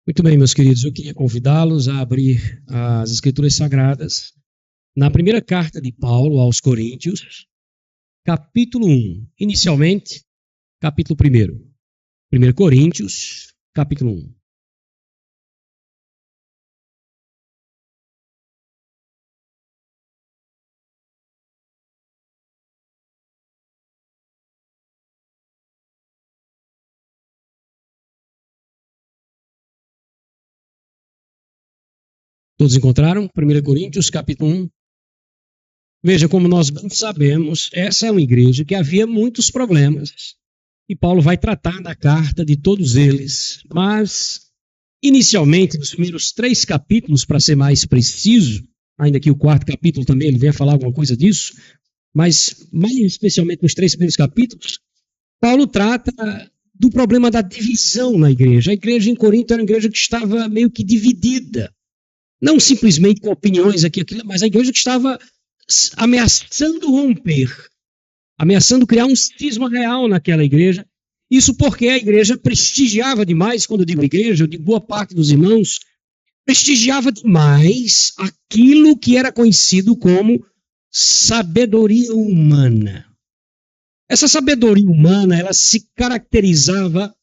Muito bem, meus queridos, eu queria convidá-los a abrir as Escrituras Sagradas na primeira carta de Paulo aos Coríntios, capítulo 1. Inicialmente, capítulo 1. 1 Coríntios, capítulo 1. Todos encontraram? 1 Coríntios, capítulo 1. Veja, como nós bem sabemos, essa é uma igreja que havia muitos problemas. E Paulo vai tratar da carta de todos eles. Mas, inicialmente, nos primeiros 3 capítulos, para ser mais preciso, ainda que o 4º capítulo também ele venha falar alguma coisa disso, mas mais especialmente nos 3 primeiros capítulos, Paulo trata do problema da divisão na igreja. A igreja em Corinto era uma igreja que estava meio que dividida. Não simplesmente com opiniões aqui, aquilo, mas a igreja que estava ameaçando romper, ameaçando criar um cisma real naquela igreja. Isso porque a igreja prestigiava demais, quando eu digo igreja, eu digo boa parte dos irmãos, prestigiava demais aquilo que era conhecido como sabedoria humana. Essa sabedoria humana, ela se caracterizava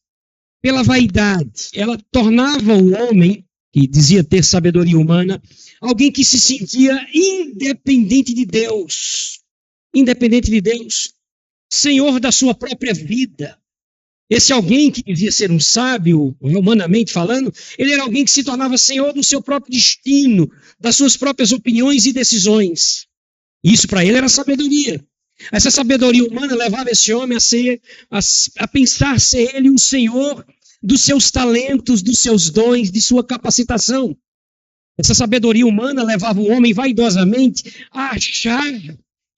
pela vaidade. Ela tornava o homem, que dizia ter sabedoria humana, alguém que se sentia independente de Deus, senhor da sua própria vida. Esse alguém que dizia ser um sábio, humanamente falando, ele era alguém que se tornava senhor do seu próprio destino, das suas próprias opiniões e decisões. Isso para ele era sabedoria. Essa sabedoria humana levava esse homem a pensar ser ele um senhor dos seus talentos, dos seus dons, de sua capacitação. Essa sabedoria humana levava o homem vaidosamente a achar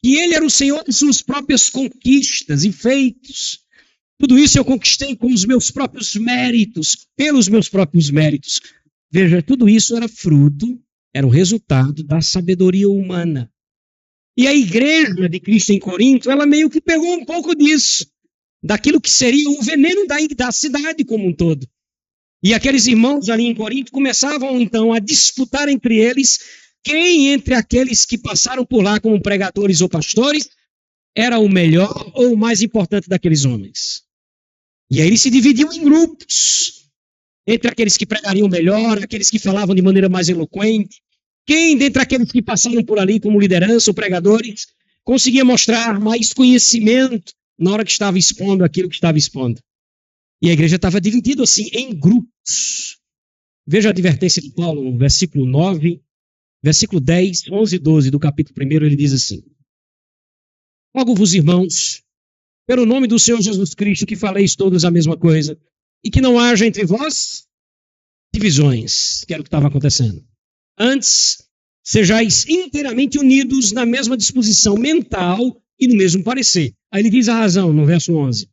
que ele era o senhor de suas próprias conquistas e feitos. Tudo isso eu conquistei com os meus próprios méritos, pelos meus próprios méritos. Veja, tudo isso era fruto, era o resultado da sabedoria humana. E a igreja de Cristo em Corinto, ela meio que pegou um pouco disso, daquilo que seria o veneno da cidade como um todo. E aqueles irmãos ali em Corinto começavam então a disputar entre eles quem entre aqueles que passaram por lá como pregadores ou pastores era o melhor ou o mais importante daqueles homens. E aí eles se dividiam em grupos, entre aqueles que pregariam melhor, aqueles que falavam de maneira mais eloquente. Quem dentre aqueles que passaram por ali como liderança ou pregadores conseguia mostrar mais conhecimento na hora que estava expondo aquilo que estava expondo. E a igreja estava dividida assim em grupos. Veja a advertência de Paulo no versículo 9, versículo 10, 11 e 12 do capítulo 1, ele diz assim: Rogo-vos, irmãos, pelo nome do Senhor Jesus Cristo, que faleis todos a mesma coisa, e que não haja entre vós divisões, que era o que estava acontecendo. Antes, sejais inteiramente unidos na mesma disposição mental e no mesmo parecer. Aí ele diz a razão no verso 11.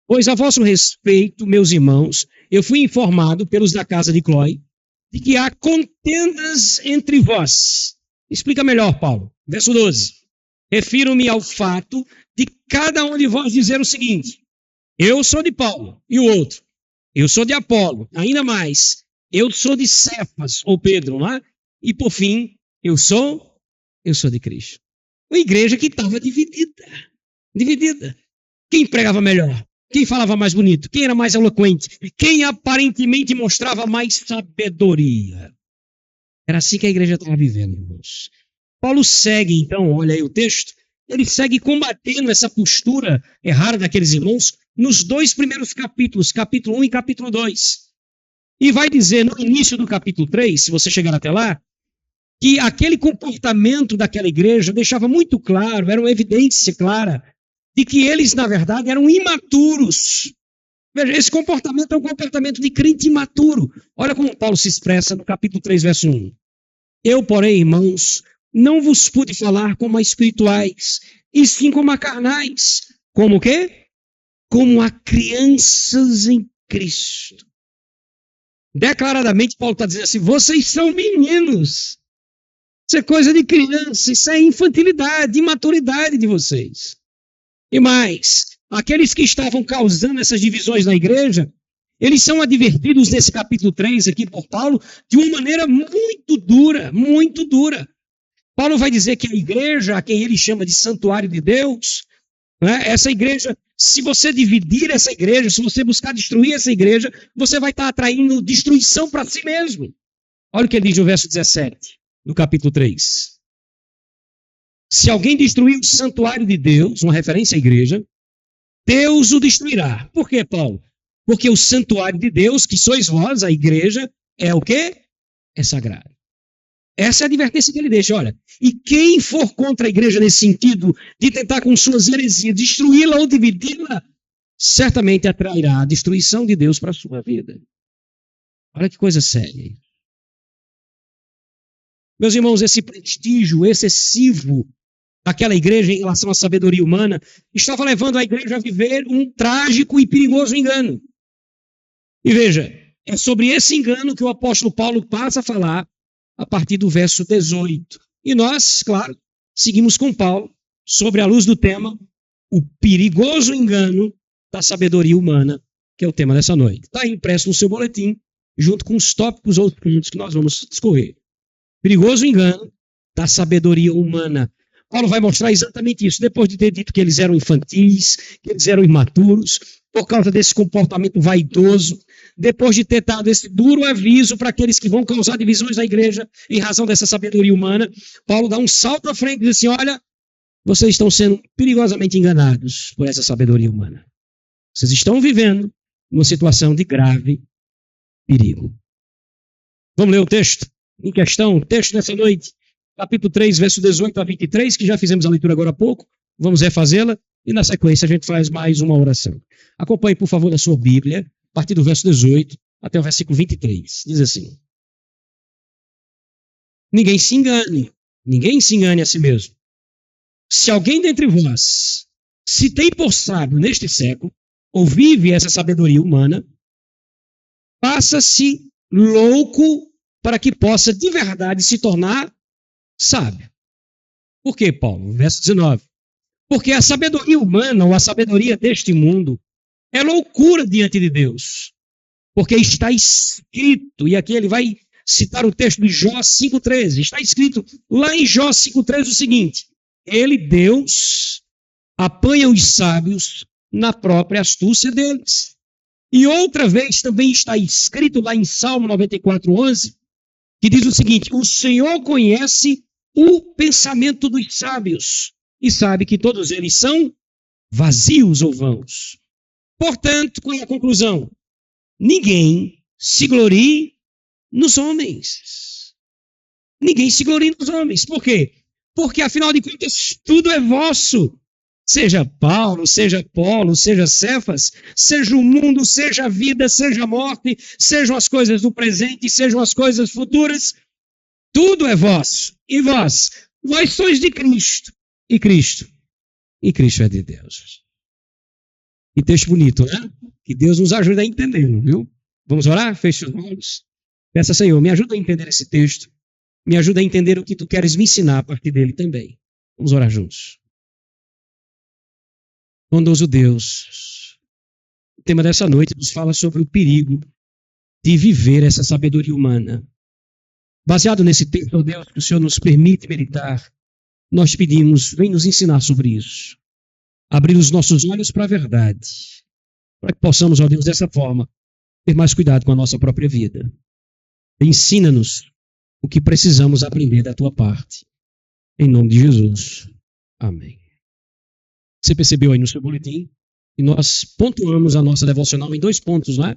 Pois a vosso respeito, meus irmãos, eu fui informado pelos da casa de Cloé de que há contendas entre vós. Explica melhor, Paulo. Verso 12. Refiro-me ao fato de cada um de vós dizer o seguinte: eu sou de Paulo, e o outro, eu sou de Apolo, ainda mais, eu sou de Cefas, ou Pedro, não é? E por fim, eu sou de Cristo. Uma igreja que estava dividida. Quem pregava melhor? Quem falava mais bonito? Quem era mais eloquente? Quem aparentemente mostrava mais sabedoria? Era assim que a igreja estava vivendo, irmãos. Paulo segue, então, olha aí o texto, ele segue combatendo essa postura errada daqueles irmãos nos 2 primeiros capítulos, capítulo 1 e capítulo 2. E vai dizer no início do capítulo 3, se você chegar até lá, que aquele comportamento daquela igreja deixava muito claro, era uma evidência clara, de que eles, na verdade, eram imaturos. Veja, esse comportamento é um comportamento de crente imaturo. Olha como Paulo se expressa no capítulo 3, verso 1. Eu, porém, irmãos, não vos pude falar como a espirituais, e sim como a carnais. Como o quê? Como a crianças em Cristo. Declaradamente, Paulo está dizendo assim, vocês são meninos. Isso é coisa de criança, isso é infantilidade, imaturidade de vocês. E mais, aqueles que estavam causando essas divisões na igreja, Eles são advertidos nesse capítulo 3 aqui por Paulo de uma maneira muito dura, muito dura. Paulo vai dizer que a igreja, a quem ele chama de santuário de Deus, né, essa igreja, se você dividir essa igreja, se você buscar destruir essa igreja, você vai estar atraindo destruição para si mesmo. Olha o que ele diz no verso 17, do capítulo 3. Se alguém destruir o santuário de Deus, uma referência à igreja, Deus o destruirá. Por quê, Paulo? Porque o santuário de Deus, que sois vós, a igreja, é o quê? É sagrado. Essa é a advertência que ele deixa, olha. E quem for contra a igreja nesse sentido, de tentar com suas heresias destruí-la ou dividi-la, certamente atrairá a destruição de Deus para a sua vida. Olha que coisa séria. Meus irmãos, esse prestígio excessivo daquela igreja em relação à sabedoria humana estava levando a igreja a viver um trágico e perigoso engano. E veja, é sobre esse engano que o apóstolo Paulo passa a falar a partir do verso 18. E nós, claro, seguimos com Paulo sobre a luz do tema, o perigoso engano da sabedoria humana, que é o tema dessa noite. Está impresso no seu boletim, junto com os tópicos ou pontos que nós vamos discorrer. Perigoso engano da sabedoria humana. Paulo vai mostrar exatamente isso, depois de ter dito que eles eram infantis, que eles eram imaturos, por causa desse comportamento vaidoso, depois de ter dado esse duro aviso para aqueles que vão causar divisões na igreja em razão dessa sabedoria humana, Paulo dá um salto à frente e diz assim, olha, vocês estão sendo perigosamente enganados por essa sabedoria humana. Vocês estão vivendo uma situação de grave perigo. Vamos ler o texto em questão, o texto dessa noite, capítulo 3, verso 18 a 23, que já fizemos a leitura agora há pouco, vamos refazê-la, e na sequência a gente faz mais uma oração. Acompanhe, por favor, na sua Bíblia, a partir do verso 18 até o versículo 23. Diz assim: ninguém se engane a si mesmo. Se alguém dentre vós se tem por sábio neste século, ou vive essa sabedoria humana, faça-se louco para que possa de verdade se tornar sábio. Por quê, Paulo? Verso 19. Porque a sabedoria humana, ou a sabedoria deste mundo, é loucura diante de Deus. Porque está escrito, e aqui ele vai citar o texto de Jó 5,13. Está escrito lá em Jó 5,13 o seguinte: ele, Deus, apanha os sábios na própria astúcia deles. E outra vez também está escrito lá em Salmo 94,11, que diz o seguinte: o Senhor conhece o pensamento dos sábios e sabe que todos eles são vazios ou vãos. Portanto, qual é a conclusão? Ninguém se glorie nos homens. Ninguém se glorie nos homens. Por quê? Porque, afinal de contas, tudo é vosso. Seja Paulo, seja Apolo, seja Cefas, seja o mundo, seja a vida, seja a morte, sejam as coisas do presente, sejam as coisas futuras, tudo é vosso. E vós sois de Cristo. E Cristo é de Deus. Que texto bonito, né? Que Deus nos ajude a entender, viu? Vamos orar? Feche os olhos. Peça, Senhor, me ajuda a entender esse texto. Me ajuda a entender o que tu queres me ensinar a partir dele também. Vamos orar juntos. Bondoso Deus, o tema dessa noite nos fala sobre o perigo de viver essa sabedoria humana. Baseado nesse texto, ó Deus, que o Senhor nos permite meditar, nós pedimos, vem nos ensinar sobre isso. Abrir os nossos olhos para a verdade, para que possamos, ó Deus, dessa forma, ter mais cuidado com a nossa própria vida. Ensina-nos o que precisamos aprender da tua parte. Em nome de Jesus. Amém. Você percebeu aí no seu boletim que nós pontuamos a nossa devocional em 2 pontos, né?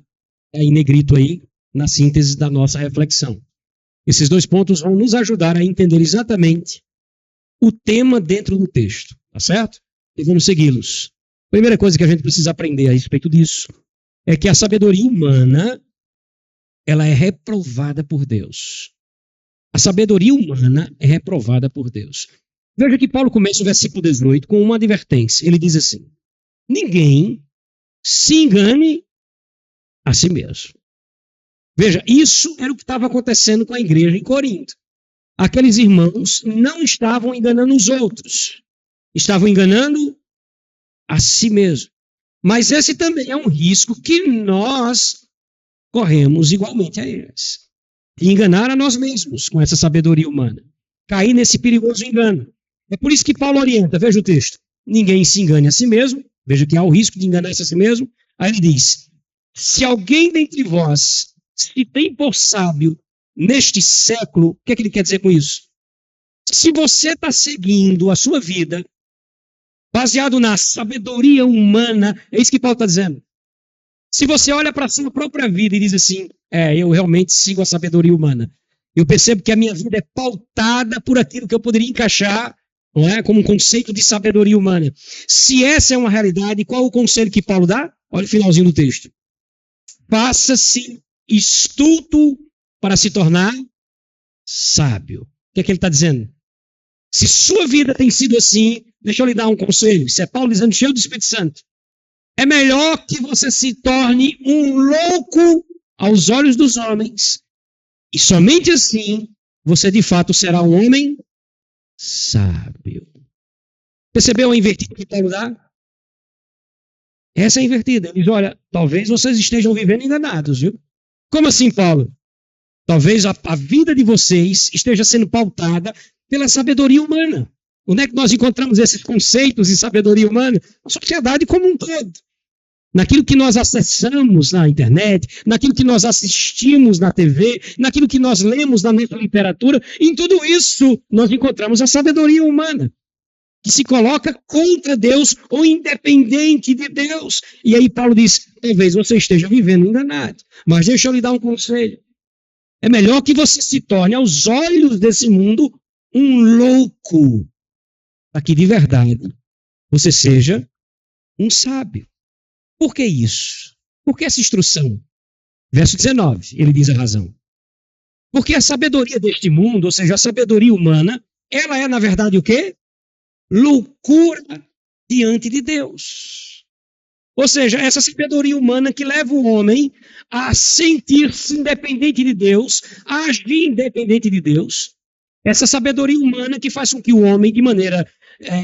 Aí em negrito aí, na síntese da nossa reflexão. Esses 2 pontos vão nos ajudar a entender exatamente o tema dentro do texto, tá certo? E vamos segui-los. Primeira coisa que a gente precisa aprender a respeito disso é que a sabedoria humana, ela é reprovada por Deus. A sabedoria humana é reprovada por Deus. Veja que Paulo começa o versículo 18 com uma advertência. Ele diz assim: ninguém se engane a si mesmo. Veja, isso era o que estava acontecendo com a igreja em Corinto. Aqueles irmãos não estavam enganando os outros, estavam enganando a si mesmo. Mas esse também é um risco que nós corremos igualmente a eles. E enganar a nós mesmos com essa sabedoria humana. Cair nesse perigoso engano. É por isso que Paulo orienta, veja o texto. Ninguém se engane a si mesmo, veja que há o risco de enganar-se a si mesmo. Aí ele diz, se alguém dentre vós se tem por sábio neste século, o que é que ele quer dizer com isso? Se você está seguindo a sua vida baseado na sabedoria humana, é isso que Paulo está dizendo. Se você olha para a sua própria vida e diz assim, eu realmente sigo a sabedoria humana. Eu percebo que a minha vida é pautada por aquilo que eu poderia encaixar, não é, como um conceito de sabedoria humana. Se essa é uma realidade, qual o conselho que Paulo dá? Olha o finalzinho do texto. Faça-se estulto para se tornar sábio. O que é que ele está dizendo? Se sua vida tem sido assim, deixa eu lhe dar um conselho. Isso é Paulo dizendo, cheio do Espírito Santo. É melhor que você se torne um louco aos olhos dos homens. E somente assim, você de fato será um homem sábio. Percebeu a invertida que Paulo dá? Essa é a invertida. Ele diz, olha, talvez vocês estejam vivendo enganados, viu? Como assim, Paulo? Talvez a vida de vocês esteja sendo pautada pela sabedoria humana. Onde é que nós encontramos esses conceitos de sabedoria humana? Na sociedade como um todo. Naquilo que nós acessamos na internet, naquilo que nós assistimos na TV, naquilo que nós lemos na nossa literatura, em tudo isso nós encontramos a sabedoria humana, que se coloca contra Deus ou independente de Deus. E aí Paulo diz, talvez você esteja vivendo enganado, mas deixa eu lhe dar um conselho. É melhor que você se torne, aos olhos desse mundo, um louco, para que de verdade você seja um sábio. Por que isso? Por que essa instrução? Verso 19, ele diz a razão. Porque a sabedoria deste mundo, ou seja, a sabedoria humana, ela é, na verdade, o quê? Loucura diante de Deus. Ou seja, essa sabedoria humana que leva o homem a sentir-se independente de Deus, a agir independente de Deus. Essa sabedoria humana que faz com que o homem, de maneira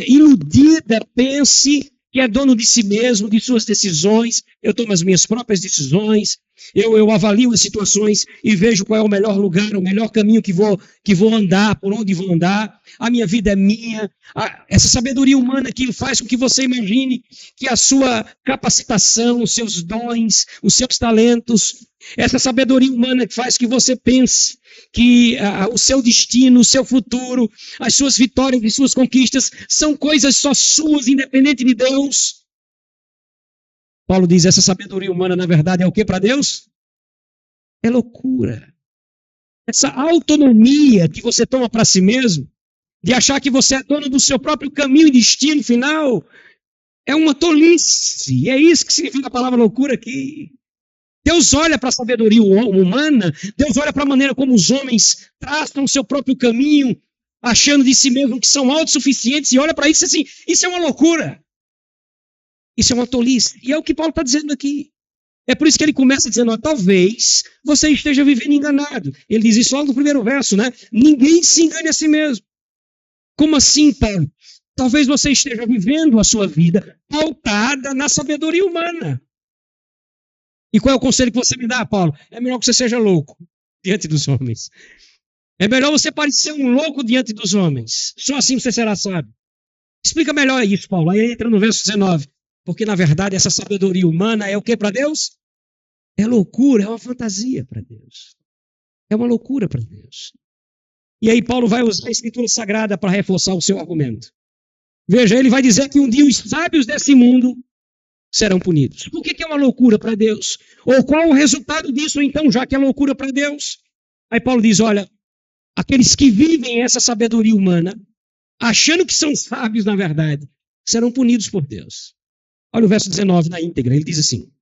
iludida, pense que é dono de si mesmo, de suas decisões, eu tomo as minhas próprias decisões, eu avalio as situações e vejo qual é o melhor lugar, o melhor caminho que vou andar, por onde vou andar, a minha vida é minha. Essa sabedoria humana que faz com que você imagine que a sua capacitação, os seus dons, os seus talentos, essa sabedoria humana que faz que você pense que o seu destino, o seu futuro, as suas vitórias e suas conquistas são coisas só suas, independente de Deus. Paulo diz, essa sabedoria humana, na verdade, é o que para Deus? É loucura. Essa autonomia que você toma para si mesmo, de achar que você é dono do seu próprio caminho e destino final, é uma tolice. É isso que significa a palavra loucura aqui. Deus olha para a sabedoria humana, Deus olha para a maneira como os homens traçam o seu próprio caminho, achando de si mesmo que são autossuficientes, e olha para isso assim, isso é uma loucura. Isso é uma tolice. E é o que Paulo está dizendo aqui. É por isso que ele começa dizendo, talvez você esteja vivendo enganado. Ele diz isso logo no primeiro verso, né? Ninguém se engane a si mesmo. Como assim, Paulo? Talvez você esteja vivendo a sua vida pautada na sabedoria humana. E qual é o conselho que você me dá, Paulo? É melhor que você seja louco diante dos homens. É melhor você parecer um louco diante dos homens. Só assim você será sábio. Explica melhor isso, Paulo. Aí entra no verso 19. Porque, na verdade, essa sabedoria humana é o que para Deus? É loucura, é uma fantasia para Deus. É uma loucura para Deus. E aí Paulo vai usar a Escritura Sagrada para reforçar o seu argumento. Veja, ele vai dizer que um dia os sábios desse mundo serão punidos. Por que é uma loucura para Deus? Ou qual o resultado disso, então, já que é loucura para Deus? Aí Paulo diz, olha, aqueles que vivem essa sabedoria humana, achando que são sábios, na verdade, serão punidos por Deus. Olha o verso 19 na íntegra, ele diz assim,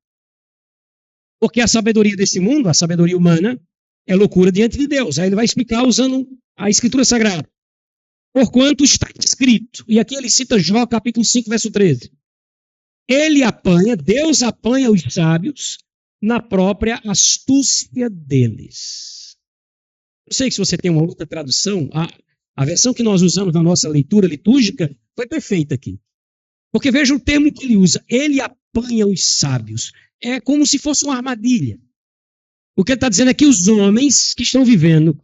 porque a sabedoria desse mundo, a sabedoria humana, é loucura diante de Deus. Aí ele vai explicar usando a Escritura Sagrada. Porquanto está escrito, e aqui ele cita Jó, capítulo 5, verso 13. Deus apanha os sábios na própria astúcia deles. Não sei se você tem uma outra tradução, a versão que nós usamos na nossa leitura litúrgica foi perfeita aqui. Porque veja o termo que ele usa, ele apanha os sábios. É como se fosse uma armadilha. O que ele está dizendo é que os homens que estão vivendo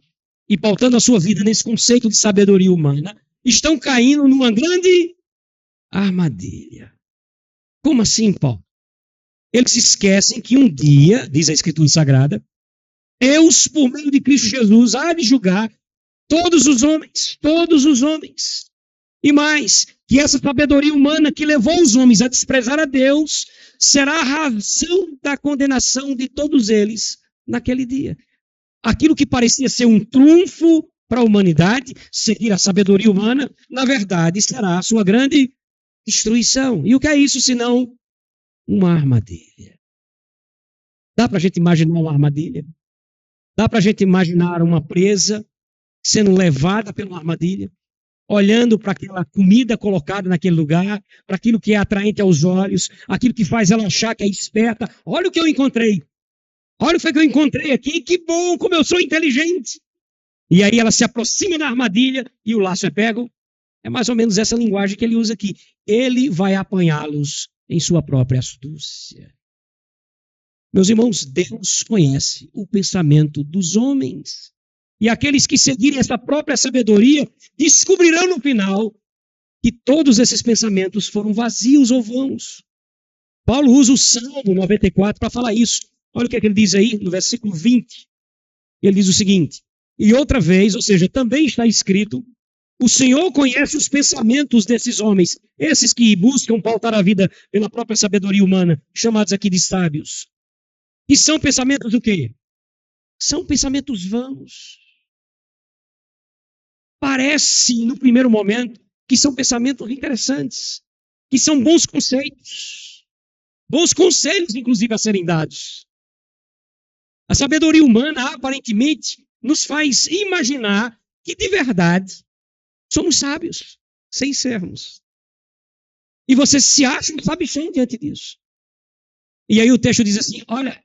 e pautando a sua vida nesse conceito de sabedoria humana estão caindo numa grande armadilha. Como assim, Paulo? Eles esquecem que um dia, diz a Escritura Sagrada, Deus, por meio de Cristo Jesus, há de julgar todos os homens, todos os homens. E mais, que essa sabedoria humana que levou os homens a desprezar a Deus será a razão da condenação de todos eles naquele dia. Aquilo que parecia ser um trunfo para a humanidade, seguir a sabedoria humana, na verdade será a sua grande destruição. E o que é isso senão uma armadilha? Dá para a gente imaginar uma armadilha? Dá para a gente imaginar uma presa sendo levada pela armadilha, olhando para aquela comida colocada naquele lugar, para aquilo que é atraente aos olhos, aquilo que faz ela achar que é esperta. Olha o que eu encontrei. Olha o que eu encontrei aqui, que bom, como eu sou inteligente. E aí ela se aproxima da armadilha e o laço é pego. É mais ou menos essa linguagem que ele usa aqui. Ele vai apanhá-los em sua própria astúcia. Meus irmãos, Deus conhece o pensamento dos homens. E aqueles que seguirem essa própria sabedoria descobrirão no final que todos esses pensamentos foram vazios ou vãos. Paulo usa o Salmo 94 para falar isso. Olha o que ele diz aí no versículo 20. Ele diz o seguinte: e outra vez, ou seja, também está escrito, o Senhor conhece os pensamentos desses homens, esses que buscam pautar a vida pela própria sabedoria humana, chamados aqui de sábios. E são pensamentos do quê? São pensamentos vãos. Parece, no primeiro momento, que são pensamentos interessantes, que são bons conceitos, bons conselhos, inclusive, a serem dados. A sabedoria humana, aparentemente, nos faz imaginar que, de verdade, somos sábios, sem sermos. E você se acha um sabichão diante disso. E aí o texto diz assim, olha,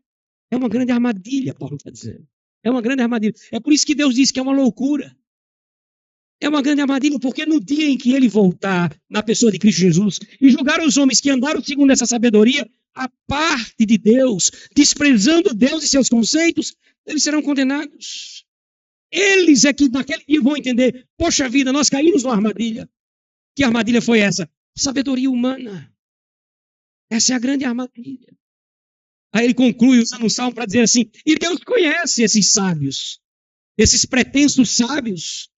é uma grande armadilha, Paulo está dizendo. É uma grande armadilha. É por isso que Deus diz que é uma loucura. É uma grande armadilha, porque no dia em que ele voltar na pessoa de Cristo Jesus e julgar os homens que andaram segundo essa sabedoria, a parte de Deus, desprezando Deus e seus conceitos, eles serão condenados. Eles é que naquele dia vão entender, poxa vida, nós caímos numa armadilha. Que armadilha foi essa? Sabedoria humana. Essa é a grande armadilha. Aí ele conclui usando um salmo para dizer assim, e Deus conhece esses sábios, esses pretensos sábios,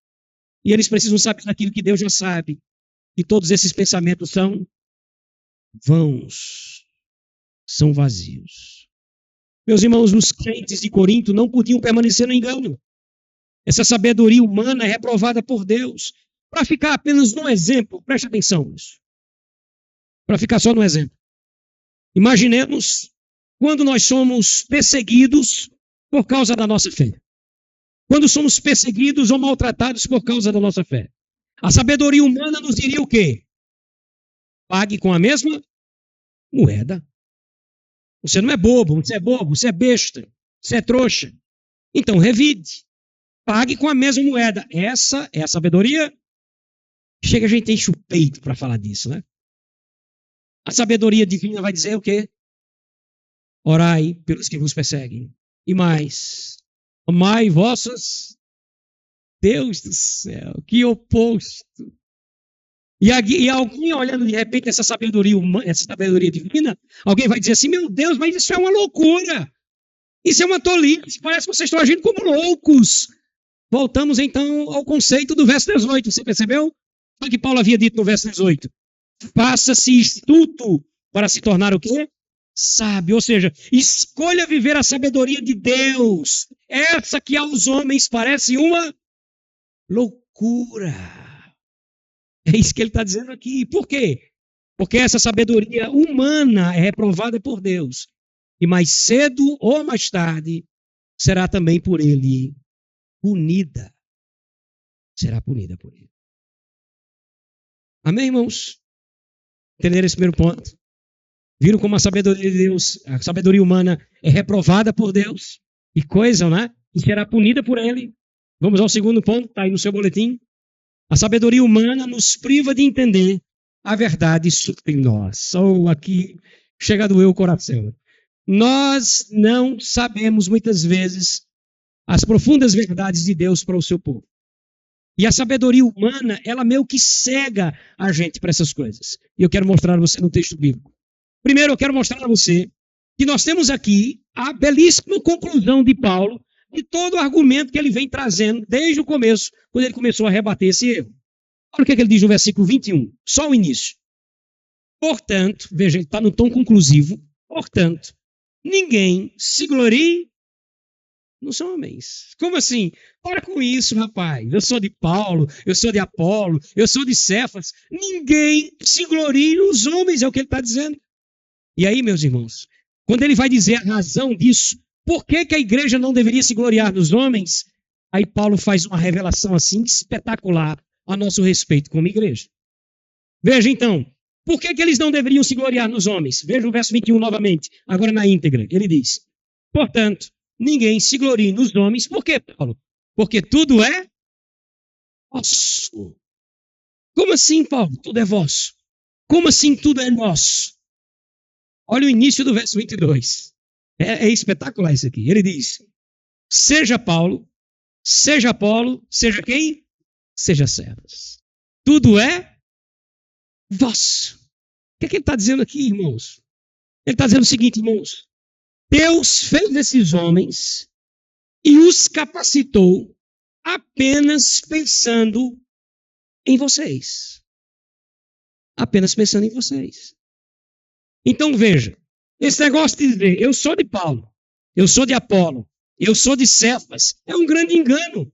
e eles precisam saber daquilo que Deus já sabe. E todos esses pensamentos são vãos, são vazios. Meus irmãos, os crentes de Corinto não podiam permanecer no engano. Essa sabedoria humana é reprovada por Deus. Para ficar apenas no exemplo, preste atenção nisso. Para ficar só no exemplo. Imaginemos quando nós somos perseguidos por causa da nossa fé. Quando somos perseguidos ou maltratados por causa da nossa fé. A sabedoria humana nos diria o quê? Pague com a mesma moeda. Você não é bobo, você é besta, você é trouxa. Então revide. Pague com a mesma moeda. Essa é a sabedoria. Chega, a gente enche o peito para falar disso, né? A sabedoria divina vai dizer o quê? Orai pelos que vos perseguem. E mais, amai vossas... Deus do céu, que oposto. E alguém olhando de repente essa sabedoria humana, essa sabedoria divina, alguém vai dizer assim, meu Deus, mas isso é uma loucura. Isso é uma tolice, parece que vocês estão agindo como loucos. Voltamos então ao conceito do verso 18, você percebeu? O que Paulo havia dito no verso 18. Faça-se astuto para se tornar o quê? Sábio, ou seja, escolha viver a sabedoria de Deus. Essa que aos homens parece uma loucura. É isso que ele está dizendo aqui. Por quê? Porque essa sabedoria humana é reprovada por Deus. E mais cedo ou mais tarde será também por ele punida. Será punida por ele. Amém, irmãos? Entenderam esse primeiro ponto? Viram como a sabedoria de Deus, a sabedoria humana é reprovada por Deus? Que coisa, né? E será punida por ele. Vamos ao segundo ponto, está aí no seu boletim. A sabedoria humana nos priva de entender a verdade sobre nós. Ou aqui chega a doer o coração. Nós não sabemos muitas vezes as profundas verdades de Deus para o seu povo. E a sabedoria humana, ela meio que cega a gente para essas coisas. E eu quero mostrar a você no texto bíblico. Primeiro, eu quero mostrar a você que nós temos aqui a belíssima conclusão de Paulo de todo o argumento que ele vem trazendo desde o começo, quando ele começou a rebater esse erro. Olha o que ele diz no versículo 21, só o início. Portanto, veja, ele está no tom conclusivo, portanto, ninguém se glorie nos homens. Como assim? Para com isso, rapaz. Eu sou de Paulo, eu sou de Apolo, eu sou de Cefas. Ninguém se glorie nos homens, é o que ele está dizendo. E aí, meus irmãos, quando ele vai dizer a razão disso, por que a igreja não deveria se gloriar nos homens? Aí Paulo faz uma revelação assim espetacular a nosso respeito como igreja. Veja então, por que eles não deveriam se gloriar nos homens? Veja o verso 21 novamente, agora na íntegra. Ele diz, portanto, ninguém se glorie nos homens. Por quê, Paulo? Porque tudo é vosso. Como assim, Paulo? Tudo é vosso. Como assim tudo é nosso? Olha o início do verso 22. É espetacular isso aqui. Ele diz, seja Paulo, seja Apolo, seja quem? Seja Cefas. Tudo é vosso. O que é que ele está dizendo aqui, irmãos? Ele está dizendo o seguinte, irmãos. Deus fez esses homens e os capacitou apenas pensando em vocês. Apenas pensando em vocês. Então veja, esse negócio de dizer, eu sou de Paulo, eu sou de Apolo, eu sou de Cefas, é um grande engano.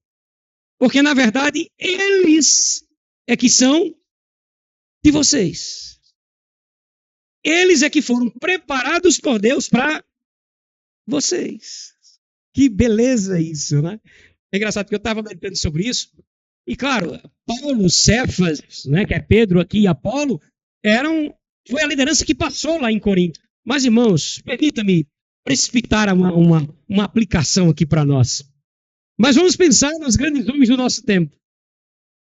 Porque, na verdade, eles é que são de vocês. Eles é que foram preparados por Deus para vocês. Que beleza isso, né? É engraçado porque eu estava meditando sobre isso. E, claro, Paulo, Cefas, né, que é Pedro aqui e Apolo, foi a liderança que passou lá em Corinto. Mas, irmãos, permita-me precipitar uma aplicação aqui para nós. Mas vamos pensar nos grandes homens do nosso tempo.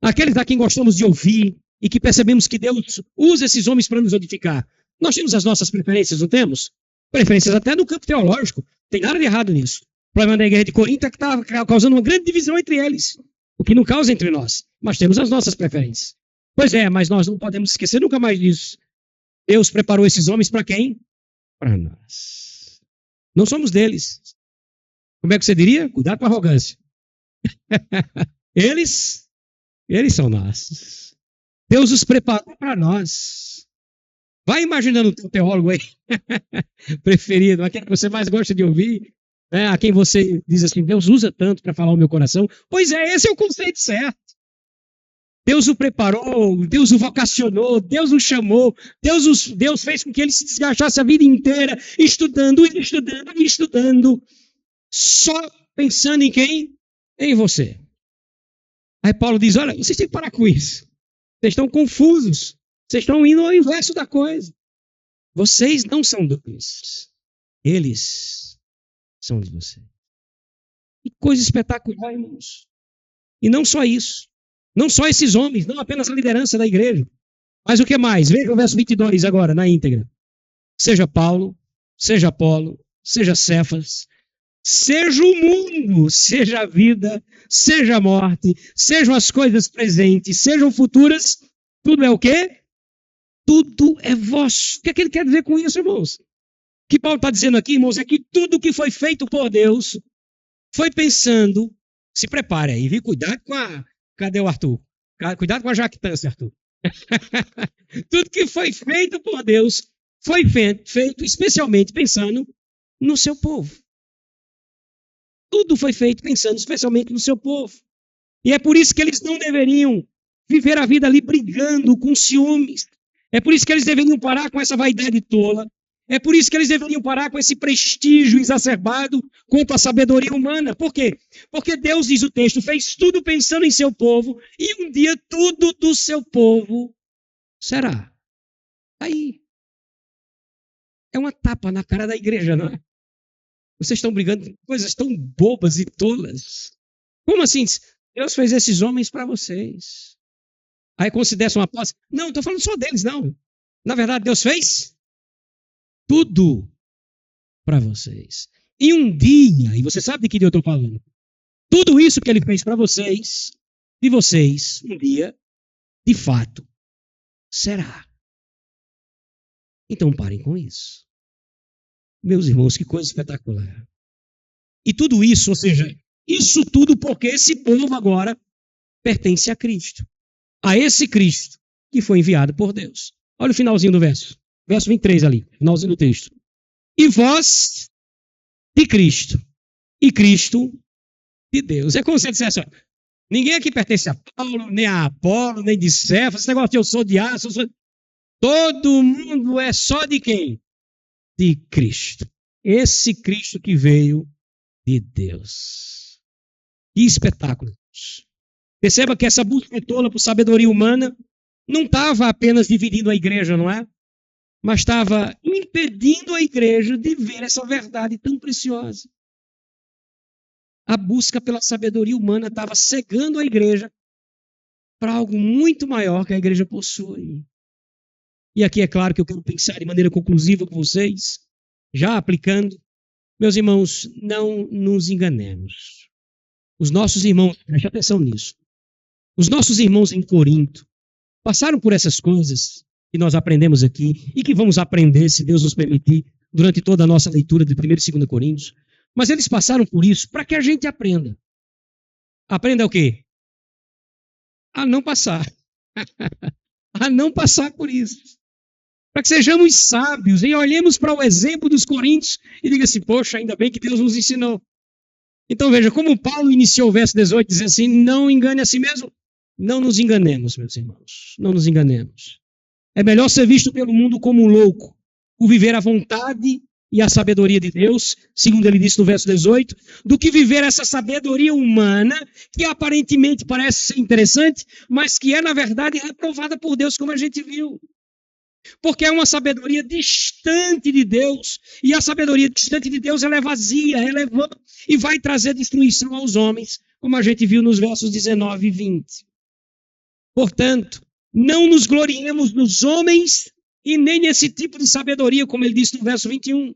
Aqueles a quem gostamos de ouvir e que percebemos que Deus usa esses homens para nos edificar. Nós temos as nossas preferências, não temos? Preferências até no campo teológico. Não tem nada de errado nisso. O problema da igreja de Corinto é que está causando uma grande divisão entre eles. O que não causa entre nós. Mas temos as nossas preferências. Pois é, mas nós não podemos esquecer nunca mais disso. Deus preparou esses homens para quem? Para nós. Não somos deles. Como é que você diria? Cuidado com a arrogância. Eles são nossos. Deus os preparou para nós. Vai imaginando o teu teólogo aí, preferido, aquele que você mais gosta de ouvir, né? A quem você diz assim, Deus usa tanto para falar o meu coração. Pois é, esse é o conceito certo. Deus o preparou, Deus o vocacionou, Deus o chamou, Deus fez com que ele se desgastasse a vida inteira, estudando, só pensando em quem? Em você. Aí Paulo diz, olha, vocês têm que parar com isso. Vocês estão confusos. Vocês estão indo ao inverso da coisa. Vocês não são deles. Eles são de vocês. Que coisa espetacular, irmãos. E não só isso. Não só esses homens, não apenas a liderança da igreja. Mas o que mais? Veja o verso 22 agora, na íntegra. Seja Paulo, seja Apolo, seja Cefas, seja o mundo, seja a vida, seja a morte, sejam as coisas presentes, sejam futuras, tudo é o quê? Tudo é vosso. O que é que ele quer dizer com isso, irmãos? O que Paulo está dizendo aqui, irmãos, é que tudo que foi feito por Deus foi pensando, se prepare aí, viu? Cuidado com a... Cadê o Arthur? Cuidado com a jactância, Arthur. Tudo que foi feito por Deus foi feito especialmente pensando no seu povo. Tudo foi feito pensando especialmente no seu povo. E é por isso que eles não deveriam viver a vida ali brigando com ciúmes. É por isso que eles deveriam parar com essa vaidade tola. É por isso que eles deveriam parar com esse prestígio exacerbado quanto à sabedoria humana. Por quê? Porque Deus, diz o texto, fez tudo pensando em seu povo e um dia tudo do seu povo será. Aí. É uma tapa na cara da igreja, não é? Vocês estão brigando com coisas tão bobas e tolas. Como assim? Deus fez esses homens para vocês. Aí considera uma posse. Não, estou falando só deles, não. Na verdade, Deus fez tudo para vocês. E um dia, e você sabe de que dia eu estou falando, tudo isso que ele fez para vocês, de vocês, um dia, de fato, será. Então parem com isso. Meus irmãos, que coisa espetacular. E tudo isso, ou seja, isso tudo porque esse povo agora pertence a Cristo. A esse Cristo que foi enviado por Deus. Olha o finalzinho do verso. Verso 23 ali, finalzinho do texto. E vós de Cristo, e Cristo de Deus. É como se ele dissesse, ó, ninguém aqui pertence a Paulo, nem a Apolo, nem de Cefas, esse negócio de eu sou de Aço, todo mundo é só de quem? De Cristo. Esse Cristo que veio de Deus. Que espetáculo. Perceba que essa busca tola por sabedoria humana não estava apenas dividindo a igreja, não é? Mas estava impedindo a igreja de ver essa verdade tão preciosa. A busca pela sabedoria humana estava cegando a igreja para algo muito maior que a igreja possui. E aqui é claro que eu quero pensar de maneira conclusiva com vocês, já aplicando. Meus irmãos, não nos enganemos. Os nossos irmãos, preste atenção nisso, os nossos irmãos em Corinto passaram por essas coisas que nós aprendemos aqui e que vamos aprender, se Deus nos permitir, durante toda a nossa leitura de 1 e 2 Coríntios. Mas eles passaram por isso para que a gente aprenda. Aprenda o quê? A não passar. A não passar por isso. Para que sejamos sábios e olhemos para o exemplo dos coríntios e diga assim, poxa, ainda bem que Deus nos ensinou. Então veja, como Paulo iniciou o verso 18, dizendo assim, não engane a si mesmo. Não nos enganemos, meus irmãos. Não nos enganemos. É melhor ser visto pelo mundo como um louco, o viver a vontade e a sabedoria de Deus, segundo ele disse no verso 18, do que viver essa sabedoria humana, que aparentemente parece ser interessante, mas que é, na verdade, reprovada por Deus, como a gente viu. Porque é uma sabedoria distante de Deus, e a sabedoria distante de Deus ela é vazia, ela é vã, e vai trazer destruição aos homens, como a gente viu nos versos 19 e 20. Portanto, não nos gloriemos nos homens e nem nesse tipo de sabedoria, como ele disse no verso 21.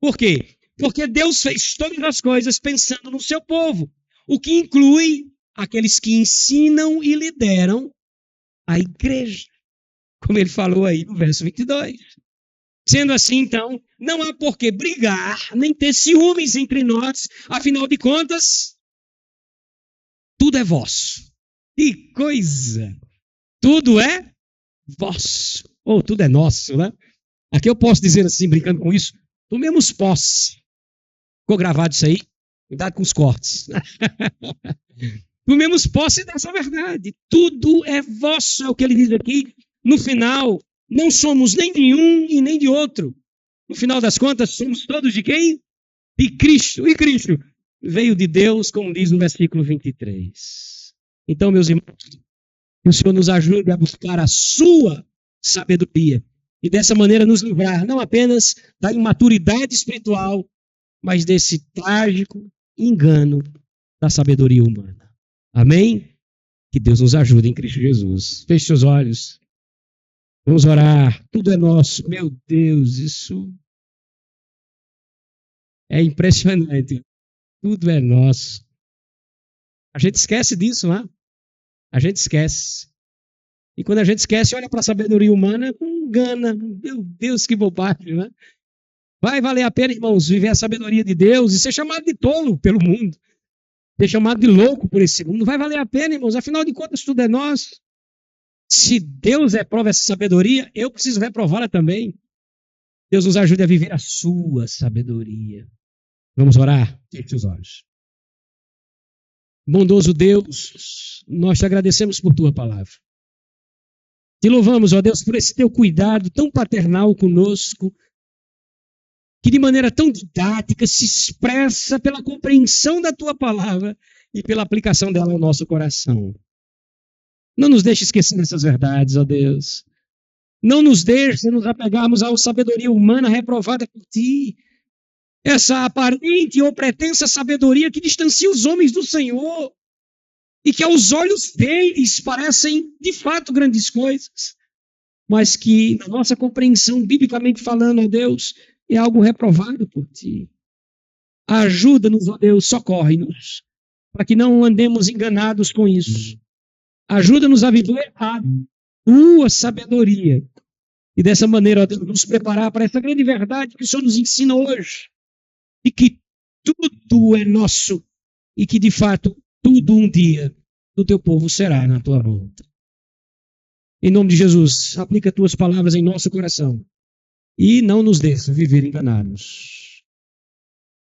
Por quê? Porque Deus fez todas as coisas pensando no seu povo, o que inclui aqueles que ensinam e lideram a igreja, como ele falou aí no verso 22. Sendo assim, então, não há por que brigar, nem ter ciúmes entre nós, afinal de contas, tudo é vosso. Que coisa! Tudo é vosso. Ou tudo é nosso, né? Aqui eu posso dizer assim, brincando com isso, tomemos posse. Ficou gravado isso aí? Cuidado com os cortes. Tomemos posse dessa verdade. Tudo é vosso, é o que ele diz aqui. No final, não somos nem de um e nem de outro. No final das contas, somos todos de quem? De Cristo. E Cristo veio de Deus, como diz no versículo 23. Então, meus irmãos, que o Senhor nos ajude a buscar a sua sabedoria e dessa maneira nos livrar não apenas da imaturidade espiritual, mas desse trágico engano da sabedoria humana. Amém? Que Deus nos ajude em Cristo Jesus. Feche seus olhos. Vamos orar. Tudo é nosso. Meu Deus, isso é impressionante. Tudo é nosso. A gente esquece disso, não é? A gente esquece. E quando a gente esquece, olha para a sabedoria humana, engana. Meu Deus, que bobagem, né? Vai valer a pena, irmãos, viver a sabedoria de Deus e ser chamado de tolo pelo mundo. Ser chamado de louco por esse mundo. Vai valer a pena, irmãos. Afinal de contas, tudo é nosso. Se Deus reprova essa sabedoria, eu preciso reprová-la também. Deus nos ajude a viver a sua sabedoria. Vamos orar? Feche os olhos. Bondoso Deus, nós te agradecemos por tua palavra. Te louvamos, ó Deus, por esse teu cuidado tão paternal conosco, que de maneira tão didática se expressa pela compreensão da tua palavra e pela aplicação dela ao nosso coração. Não nos deixe esquecer dessas verdades, ó Deus. Não nos deixe nos apegarmos à sabedoria humana reprovada por ti. Essa aparente ou pretensa sabedoria que distancia os homens do Senhor e que aos olhos deles parecem de fato grandes coisas, mas que na nossa compreensão, biblicamente falando, ó Deus, é algo reprovado por ti. Ajuda-nos, ó Deus, socorre-nos, para que não andemos enganados com isso. Ajuda-nos a viver a tua sabedoria. E dessa maneira, ó Deus, nos preparar para essa grande verdade que o Senhor nos ensina hoje. E que tudo é nosso. E que, de fato, tudo um dia do teu povo será na tua volta. Em nome de Jesus, aplica tuas palavras em nosso coração. E não nos deixa viver enganados.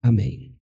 Amém.